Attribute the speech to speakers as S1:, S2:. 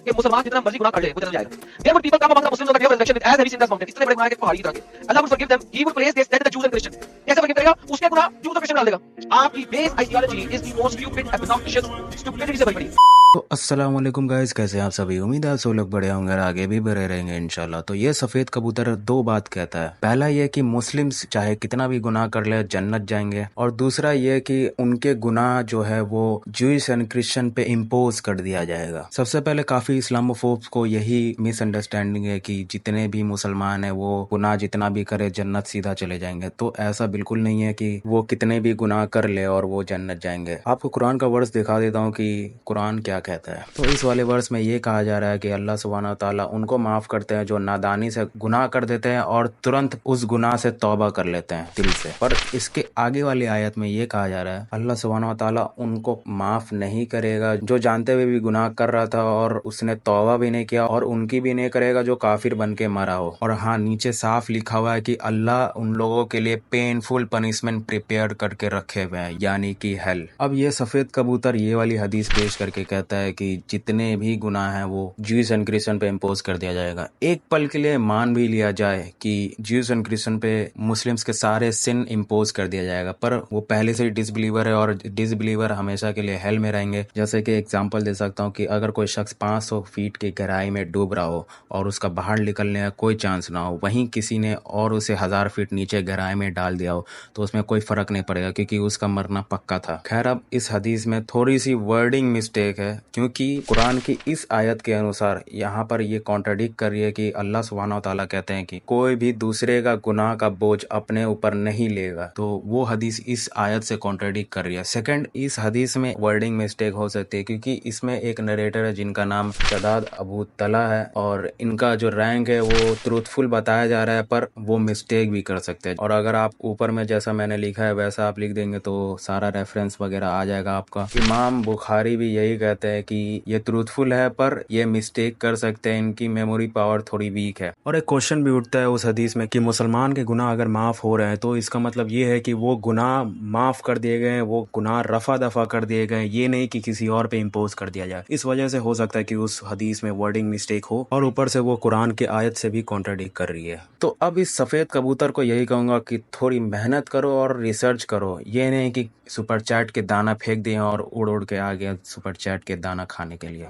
S1: कि मुसलमान जितना मर्जी गुनाह कर ले वो जन्नत जाएगा। There would people come among the Muslims on the day of resurrection with as heavy sins as mountains, इतने बड़े गुनाह के पहाड़ी की तरह के। Allah would forgive them. He would praise their the Jews and Christians. कैसे forgive करेगा? उसके गुनाह Jews और Christian डाल देगा। आपकी base ideology is the most stupid, obnoxious, stupidity से भरी पड़ी है।
S2: तो अस्सलाम वालेकुम गाइस, कैसे हैं आप सभी। उम्मीद है आप सब लोग बड़े होंगे और आगे भी बड़े रहेंगे इंशाल्लाह। तो ये सफ़ेद कबूतर दो बात कहता है। पहला ये कि मुस्लिम्स चाहे कितना भी गुनाह कर ले जन्नत जाएंगे, और दूसरा ये कि उनके गुनाह जो है वो ज्यूइश एंड क्रिश्चियन पे इम्पोज कर दिया जाएगा। सबसे पहले काफ़ी इस्लामोफोब्स को यही मिसअंडरस्टैंडिंग है कि जितने भी मुसलमान है वो गुनाह जितना भी करे जन्नत सीधा चले जाएंगे। तो ऐसा बिल्कुल नहीं है कि वो कितने भी गुनाह कर ले और वो जन्नत जाएंगे। आपको कुरान का वर्स दिखा देता हूँ कि कुरान क्या कहता है। तो इस वाले वर्स में ये कहा जा रहा है कि अल्लाह सुब्हानहू तआला उनको माफ करते हैं जो नादानी से गुनाह कर देते हैं और तुरंत उस गुनाह से तौबा कर लेते हैं दिल से। पर इसके आगे वाली आयत में ये कहा जा रहा है अल्लाह सुब्हानहू तआला उनको माफ नहीं करेगा जो जानते हुए भी गुनाह कर रहा था और उसने तौबा भी नहीं किया, और उनकी भी नहीं करेगा जो काफिर बन के मरा हो। और हाँ, नीचे साफ लिखा हुआ है कि अल्लाह उन लोगों के लिए पेनफुल पनिशमेंट प्रिपेयर करके रखे हुए हैं, यानी कि हेल। अब ये सफेद कबूतर ये वाली हदीस पेश करके कहता है कि जितने भी गुनाह हैं वो ज्यूस एंड क्रिश्चियन पे इम्पोज कर दिया जाएगा। एक पल के लिए मान भी लिया जाए कि ज्यूस एंड क्रिश्चियन पे मुस्लिम्स के सारे सिन इम्पोज कर दिया जाएगा, पर वो पहले से ही डिसबिलीवर है और डिसबिलीवर हमेशा के लिए हेल में रहेंगे। जैसे कि एग्जांपल दे सकता हूँ कि अगर कोई शख्स 500 फीट की गहराई में डूब रहा हो और उसका बाहर निकलने का कोई चांस ना हो, वहीं किसी ने और उसे 1000 फीट नीचे गहराई में डाल दिया हो, तो उसमें कोई फर्क नहीं पड़ेगा क्योंकि उसका मरना पक्का था। खैर, अब इस हदीस में थोड़ी सी वर्डिंग मिस्टेक है क्योंकि कुरान की इस आयत के अनुसार यहाँ पर ये कॉन्ट्राडिक्ट कर रही है कि अल्लाह सुब्हानहू तआला कहते हैं कि कोई भी दूसरे का गुनाह का बोझ अपने ऊपर नहीं लेगा। तो वो हदीस इस आयत से कॉन्ट्राडिक्ट कर रही है। सेकंड, इस हदीस में वर्डिंग मिस्टेक हो सकती है क्योंकि इसमें एक नरेटर है जिनका नाम शदाद अबू तला है और इनका जो रैंक है वो ट्रूथफुल बताया जा रहा है, पर वो मिस्टेक भी कर सकते हैं। और अगर आप ऊपर में जैसा मैंने लिखा है वैसा आप लिख देंगे तो सारा रेफरेंस वगैरह आ जाएगा आपका। इमाम बुखारी भी यही कहते हैं कि ये ट्रूथफुल है पर ये मिस्टेक कर सकते हैं, इनकी मेमोरी पावर थोड़ी वीक है। और एक क्वेश्चन भी उठता है उस हदीस में कि मुसलमान के गुनाह अगर माफ हो रहे हैं तो इसका मतलब ये है कि वो गुनाह माफ कर दिए गए हैं, वो गुनाह रफा दफा कर दिए गए, ये नहीं कि किसी और पे इम्पोज कर दिया जाए। इस वजह से हो सकता है कि उस हदीस में वर्डिंग मिस्टेक हो और ऊपर से वो कुरान के आयत से भी कॉन्ट्राडिक्ट कर रही है। तो अब इस सफेद कबूतर को यही कहूंगा कि थोड़ी मेहनत करो और रिसर्च करो, ये नहीं कि सुपर चैट के दाना फेंक दिए और उड़ उड़ के आ गया सुपर चैट के दाना खाने के लिए।